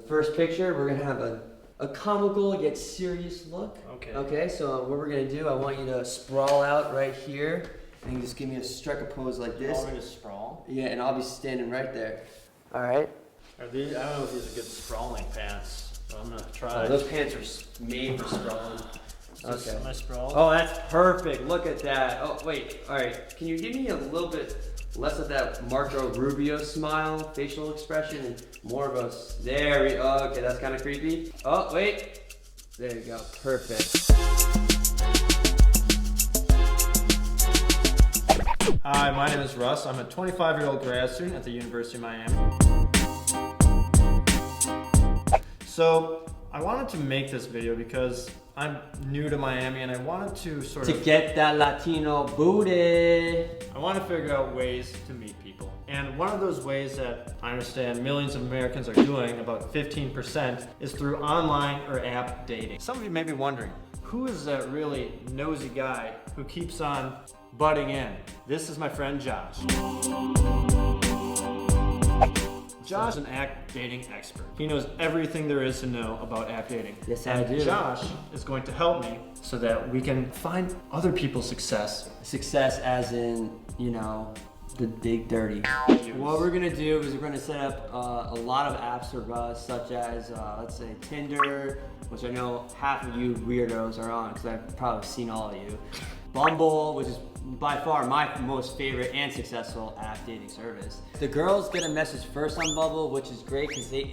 first picture, we're gonna have a comical yet serious look. Okay. Okay, so what we're gonna do, I want you to sprawl out right here, and you just give me a striker pose like this. You want me to sprawl? Yeah, and I'll be standing right there. All right. I don't know if these are good sprawling pants, but I'm gonna try. Those pants are made for sprawling. Okay. Am I sprawled? Oh, that's perfect. Look at that. Oh, wait. All right. Can you give me a little bit less of that Marco Rubio smile, facial expression, and more of a... There we go. Oh, okay, that's kind of creepy. Oh, wait. There you go. Perfect. Hi, my name is Russ. I'm a 25-year-old grad student at the University of Miami. So, I wanted to make this video because I'm new to Miami and I wanted to sort of... get that Latino booty. I want to figure out ways to meet people. And one of those ways that I understand millions of Americans are doing, about 15%, is through online or app dating. Some of you may be wondering, who is that really nosy guy who keeps on butting in? This is my friend Josh. Josh is an app dating expert. He knows everything there is to know about app dating. Yes, I do. Josh is going to help me so that we can find other people's success. Success as in, you know, the big dirty. What we're gonna do is we're gonna set up a lot of apps for us, such as, let's say Tinder, which I know half of you weirdos are on, because I've probably seen all of you. Bumble, which is by far my most favorite and successful app dating service. The girls get a message first on Bumble, which is great because they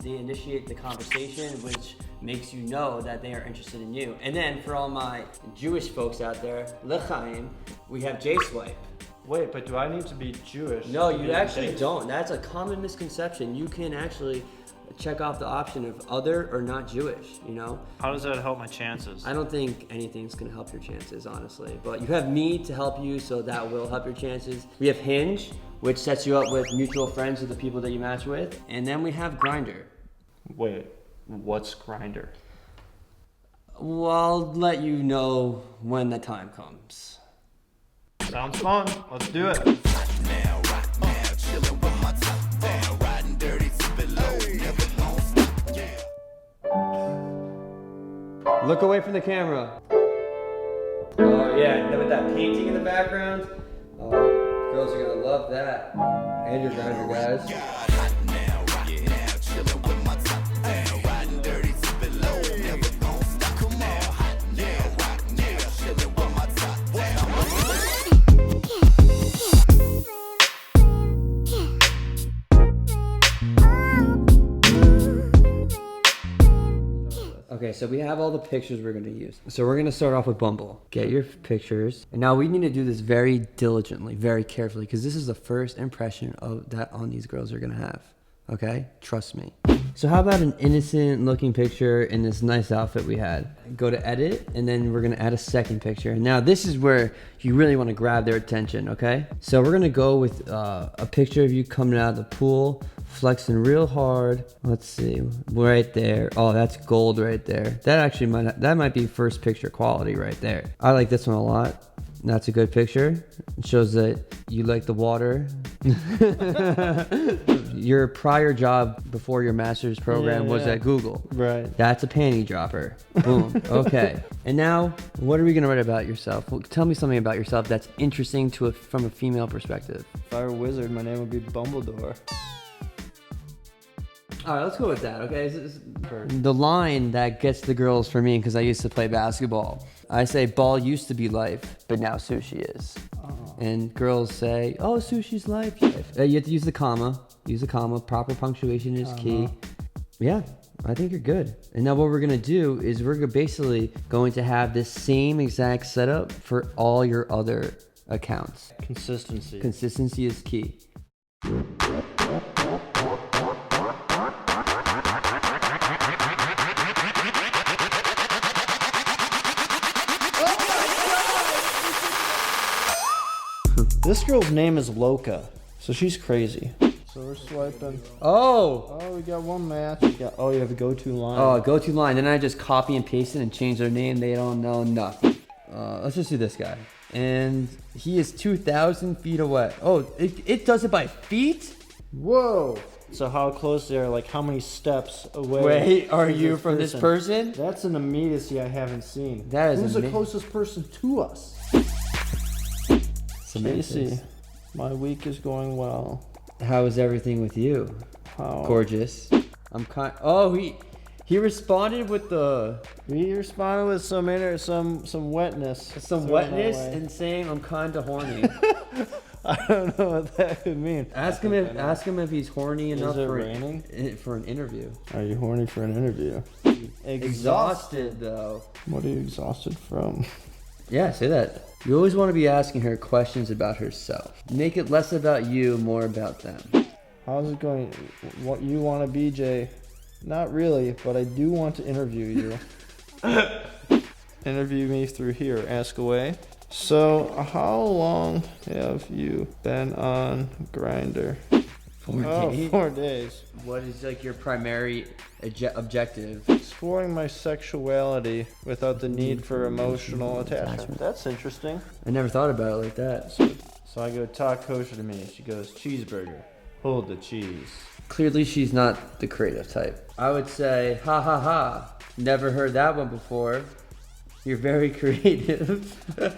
initiate the conversation, which makes you know that they are interested in you. And then for all my Jewish folks out there, L'chaim, we have J-Swipe. Wait, but do I need to be Jewish? No, you actually don't. That's a common misconception. You can actually check off the option of other or not Jewish, you know? How does that help my chances? I don't think anything's gonna help your chances, honestly. But you have me to help you, so that will help your chances. We have Hinge, which sets you up with mutual friends of the people that you match with. And then we have Grindr. Wait, what's Grindr? Well, I'll let you know when the time comes. Sounds fun. Let's do it. Look away from the camera. Oh yeah, with that painting in the background. Oh, girls are gonna love that. And your Grindr guys. Okay, so we have all the pictures we're gonna use. So we're gonna start off with Bumble. Get your pictures. And now we need to do this very diligently, very carefully, because this is the first impression of that on these girls are gonna have. Okay? Trust me. So how about an innocent looking picture in this nice outfit we had? Go to edit, and then we're gonna add a second picture. And now this is where you really wanna grab their attention, okay? So we're gonna go with a picture of you coming out of the pool, flexing real hard. Let's see, right there. Oh, that's gold right there. That actually might be first picture quality right there. I like this one a lot. That's a good picture. It shows that you like the water. Your prior job before your master's program was at Google. Right. That's a panty dropper. Boom. Okay. And now, what are we gonna write about yourself? Well, tell me something about yourself that's interesting from a female perspective. If I were a wizard, my name would be Bumbledore. All right, let's go with that, okay? The line that gets the girls for me, because I used to play basketball, I say ball used to be life, but now sushi is. Oh. And girls say, oh, sushi's life. You have to use the comma. Use the comma. Proper punctuation is key. Yeah, I think you're good. And now what we're gonna do is we're basically going to have this same exact setup for all your other accounts. Consistency. Consistency is key. This girl's name is Loca, so she's crazy. So we're swiping. Oh, we got one match. You have a go-to line. Oh, go-to line. Then I just copy and paste it and change their name. They don't know nothing. Let's just do this guy. And he is 2,000 feet away. Oh, it does it by feet? Whoa. So how close they are, like how many steps away? Wait, are is you from this person? That's an immediacy I haven't seen. That is Who's the closest person to us? Casey, my week is going well. How is everything with you? How? Gorgeous. I'm kind. Oh, he responded with the We responded with some wetness. some wetness and saying I'm kind of horny. I don't know what that could mean. Ask him if he's horny enough it raining? for an interview. Are you horny for an interview? Exhausted though. What are you exhausted from? Yeah, say that. You always want to be asking her questions about herself. Make it less about you, more about them. How's it going? What you want to be, Jay? Not really, but I do want to interview you. Interview me through here. Ask away. So, how long have you been on Grindr? 4 days. 4 days. What is like your primary objective? Exploring my sexuality without the need for emotional attachment. That's interesting. I never thought about it like that. So I go, talk kosher to me. She goes, cheeseburger. Hold the cheese. Clearly, she's not the creative type. I would say, ha ha ha. Never heard that one before. You're very creative. We're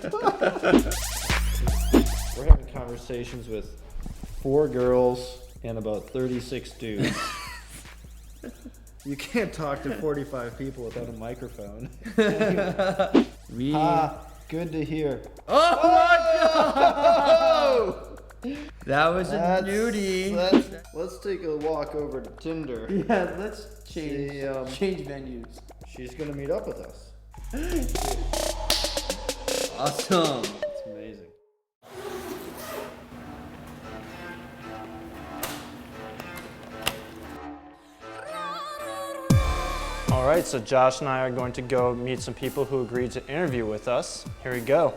having conversations with 4 girls and about 36 dudes. You can't talk to 45 people without a microphone. Good to hear. Oh my God! That was a nudie. Let's take a walk over to Tinder. Yeah, let's change venues. She's gonna meet up with us. Awesome. It's amazing. All right, so Josh and I are going to go meet some people who agreed to interview with us. Here we go.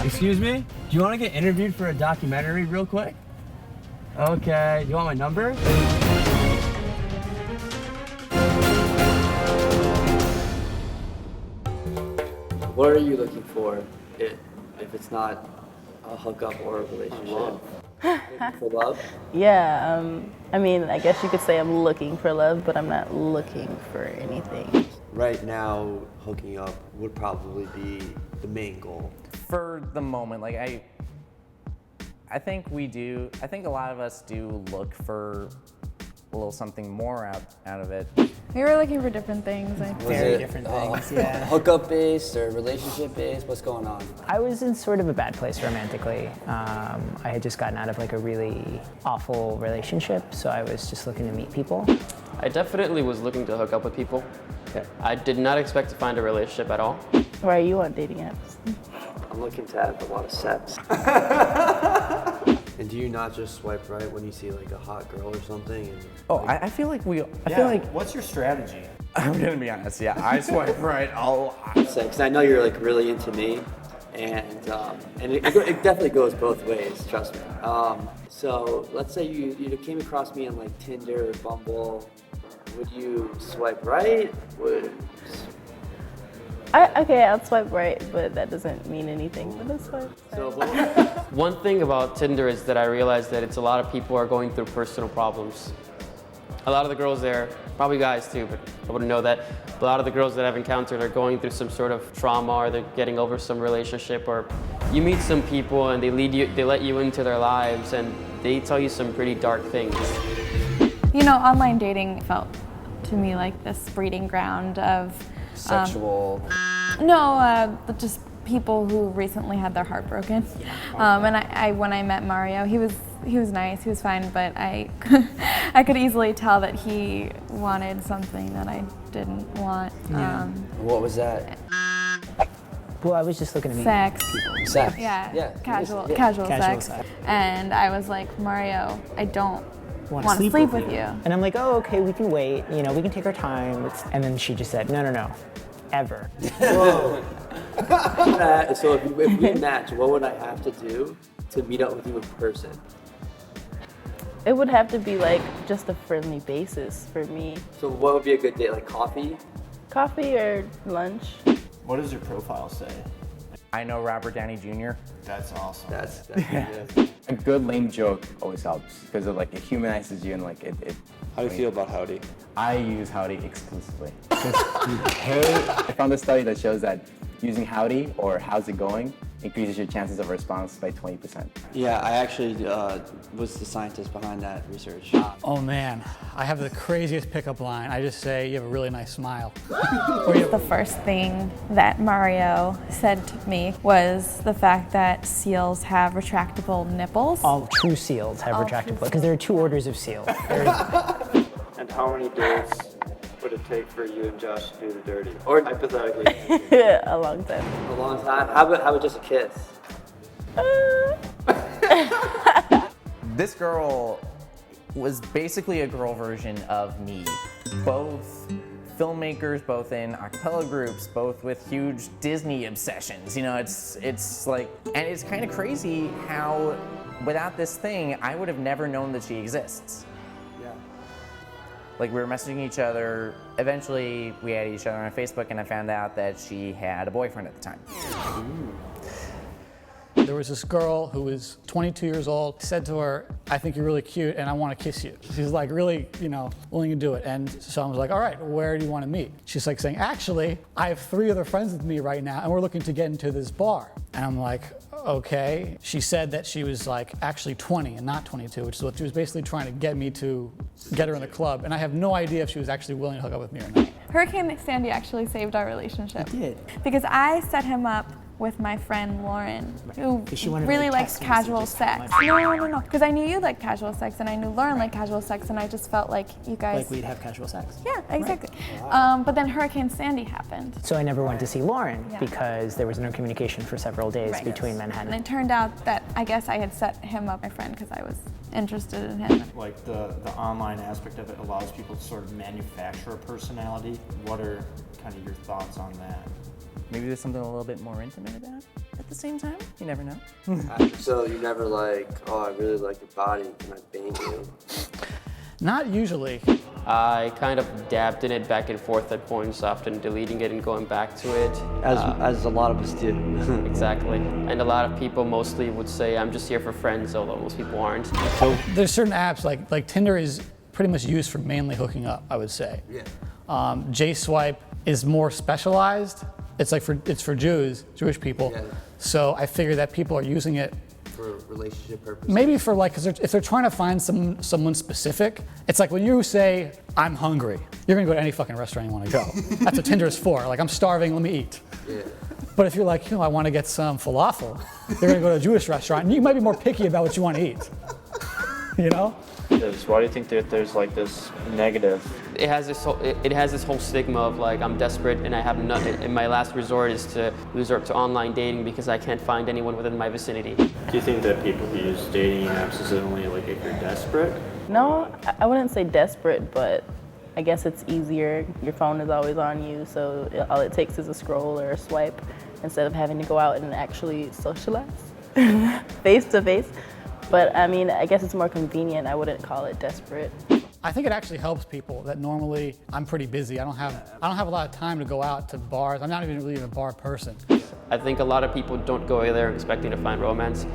Excuse me? Do you want to get interviewed for a documentary real quick? Okay. You want my number? What are you looking for if it's not a hookup or a relationship? Looking for love? Yeah, I mean, I guess you could say I'm looking for love, but I'm not looking for anything. Right now, hooking up would probably be the main goal. For the moment, like I think we do. I think a lot of us do look for a little something more out of it. We were looking for different things. I think. Very different things, yeah. Hookup based or relationship based? What's going on? I was in sort of a bad place romantically. I had just gotten out of like a really awful relationship, so I was just looking to meet people. I definitely was looking to hook up with people. Okay. I did not expect to find a relationship at all. Why are you on dating apps? I'm looking to have a lot of sex. And do you not just swipe right when you see like a hot girl or something? And, I feel like I feel like What's your strategy? I'm gonna be honest. Yeah, I swipe right a lot. Because I know you're like really into me, and it definitely goes both ways. Trust me. So let's say you came across me on like Tinder or Bumble. Would you swipe right? Okay, I'll swipe right, but that doesn't mean anything. But I'll swipe right. So One thing about Tinder is that I realized that it's a lot of people are going through personal problems. A lot of the girls there, probably guys too, but I wouldn't know that. But a lot of the girls that I've encountered are going through some sort of trauma, or they're getting over some relationship, or you meet some people and they let you into their lives and they tell you some pretty dark things. You know, online dating felt to me like this breeding ground of Sexual. just people who recently had their heart broken. And I when I met Mario, he was nice, he was fine, but I could easily tell that he wanted something that I didn't want. what was that? Well, I was just looking to meet Sex. Sex. Yeah. Casual Casual sex. sex. And I was like, Mario, I don't Want want to sleep with you. And I'm like, oh, okay, we can wait. You know, we can take our time. And then she just said, no, ever. Whoa. So if we match, what would I have to do to meet up with you in person? It would have to be like just a friendly basis for me. So what would be a good date? Like coffee? Coffee or lunch. What does your profile say? I know Robert Downey Jr. That's awesome. That's good. A good lame joke always helps because it humanizes you and How do you feel about howdy? I use howdy exclusively. Hey, I found a study that shows that using howdy or how's it going increases your chances of response by 20%. Yeah, I actually was the scientist behind that research. Oh man, I have the craziest pickup line. I just say, you have a really nice smile. The first thing that Mario said to me was the fact that seals have retractable nipples. All true seals have retractable, because there are two orders of seal. And how many dates would it take for you and Josh to do the dirty? Or hypothetically. A long time. A long time. How about just a kiss? This girl was basically a girl version of me. Both filmmakers, both in acapella groups, both with huge Disney obsessions. You know, it's like, and it's kind of crazy how without this thing, I would have never known that she exists. Yeah. Like, we were messaging each other. Eventually, we added each other on Facebook, and I found out that she had a boyfriend at the time. There was this girl who was 22 years old, said to her, I think you're really cute and I want to kiss you. She's like really, willing to do it. And so I was like, all right, where do you want to meet? She's like saying, actually, I have 3 other friends with me right now and we're looking to get into this bar. And I'm like, okay. She said that she was like actually 20 and not 22, which is what she was basically trying to get me to get her in the club. And I have no idea if she was actually willing to hook up with me or not. Hurricane Sandy actually saved our relationship. It did. Because I set him up with my friend Lauren, who she wanted, really like, likes text casual messages sex. how much- No. Because I knew you liked casual sex, and I knew Lauren liked casual sex, and I just felt like you guys. Like we'd have casual sex. Yeah, exactly. But then Hurricane Sandy happened. So I never went to see Lauren Yeah. because there was no communication for several days Right. between Manhattan. And it turned out that I guess I had set him up, my friend, because I was interested in him. Like the online aspect of it allows people to sort of manufacture a personality. What are kind of your thoughts on that? Maybe there's something a little bit more intimate about it at the same time. You never know. So you never I really like your body. Can I bang you? Not usually. I kind of dabbed in it back and forth at points, often deleting it and going back to it. As a lot of us do. Exactly. And a lot of people mostly would say, I'm just here for friends, although most people aren't. So there's certain apps like Tinder is pretty much used for mainly hooking up, I would say. Yeah. J-Swipe is more specialized. It's for Jewish people. Yeah. So I figure that people are using it For relationship purposes. maybe for because if they're trying to find someone specific. It's like when you say, I'm hungry, you're gonna go to any fucking restaurant you wanna go. That's what Tinder is for. Like, I'm starving, let me eat. Yeah. But if you're like, I wanna get some falafel, you're gonna go to a Jewish restaurant and you might be more picky about what you wanna eat. You know? Why do you think that there's like this negative? It has this whole stigma of like, I'm desperate and I have nothing, and my last resort is to resort to online dating because I can't find anyone within my vicinity. Do you think that people who use dating apps is it only like if you're desperate? No, I wouldn't say desperate, but I guess it's easier. Your phone is always on you, so all it takes is a scroll or a swipe instead of having to go out and actually socialize face to face. But I mean, I guess it's more convenient. I wouldn't call it desperate. I think it actually helps people that normally I'm pretty busy. I don't have a lot of time to go out to bars. I'm not even really a bar person. I think a lot of people don't go there expecting to find romance.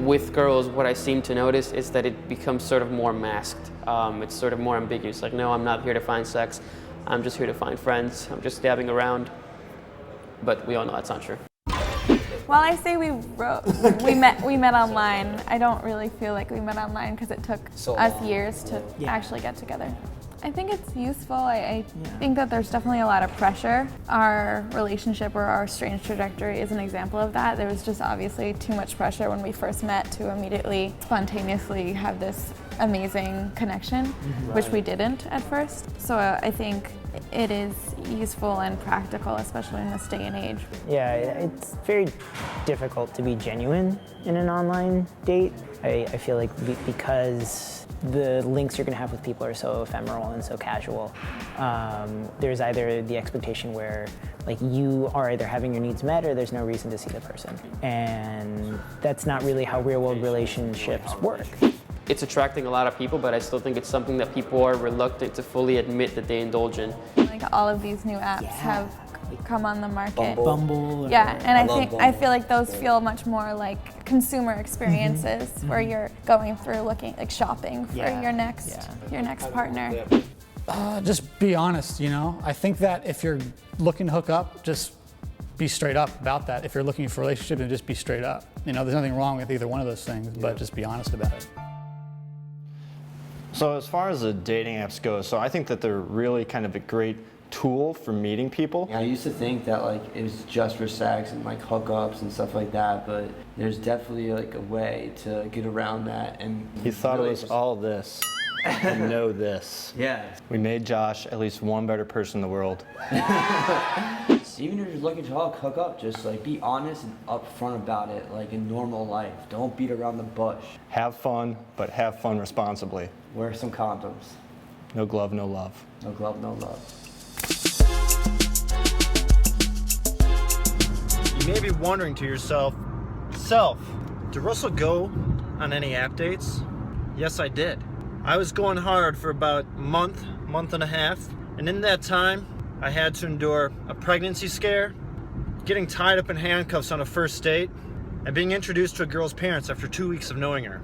With girls, what I seem to notice is that it becomes sort of more masked. It's sort of more ambiguous. Like, no, I'm not here to find sex. I'm just here to find friends. I'm just dabbing around. But we all know that's not true. Well, I say we met online. I don't really feel like we met online because it took us years to actually get together. I think it's useful. I think that there's definitely a lot of pressure. Our relationship or our strange trajectory is an example of that. There was just obviously too much pressure when we first met to immediately spontaneously have this amazing connection, which we didn't at first. So I think it is useful and practical, especially in this day and age. Yeah, it's very difficult to be genuine in an online date. I feel like because the links you're going to have with people are so ephemeral and so casual, there's either the expectation where like you are either having your needs met or there's no reason to see the person. And that's not really how real-world relationships work. It's attracting a lot of people, but I still think it's something that people are reluctant to fully admit that they indulge in. Like all of these new apps have come on the market. Bumble. Yeah, and I love I Bumble. feel like those feel much more like consumer experiences where you're going through looking like shopping for Yeah, your next partner. Just be honest, you know? I think that if you're looking to hook up, just be straight up about that. If you're looking for a relationship, then just be straight up. You know, there's nothing wrong with either one of those things, but just be honest about it. So as far as the dating apps go, so I think that they're really kind of a great tool for meeting people. I used to think that like it was just for sex and like hookups and stuff like that, but there's definitely like a way to get around that. And He thought really it was just- all this and know this. Yeah. We made Josh at least one better person in the world. Even if you're looking to hook up, just like be honest and upfront about it, like in normal life. Don't beat around the bush. Have fun, but have fun responsibly. Wear some condoms. No glove, no love. No glove, no love. You may be wondering to yourself, did Russell go on any app dates? Yes, I did. I was going hard for about a month and a half, and in that time, I had to endure a pregnancy scare, getting tied up in handcuffs on a first date, and being introduced to a girl's parents after 2 weeks of knowing her.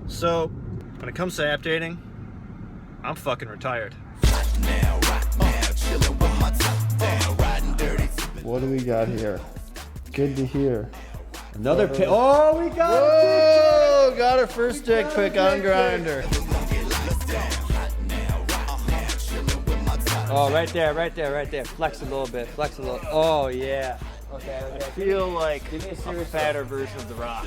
So, when it comes to app dating, I'm fucking retired. What do we got here? Good to hear. Another pic. Oh, we got Whoa! Got our first dick pic on Grindr. Oh, right there. Flex a little bit. Oh, yeah. Okay. I feel like a fatter version of The Rock.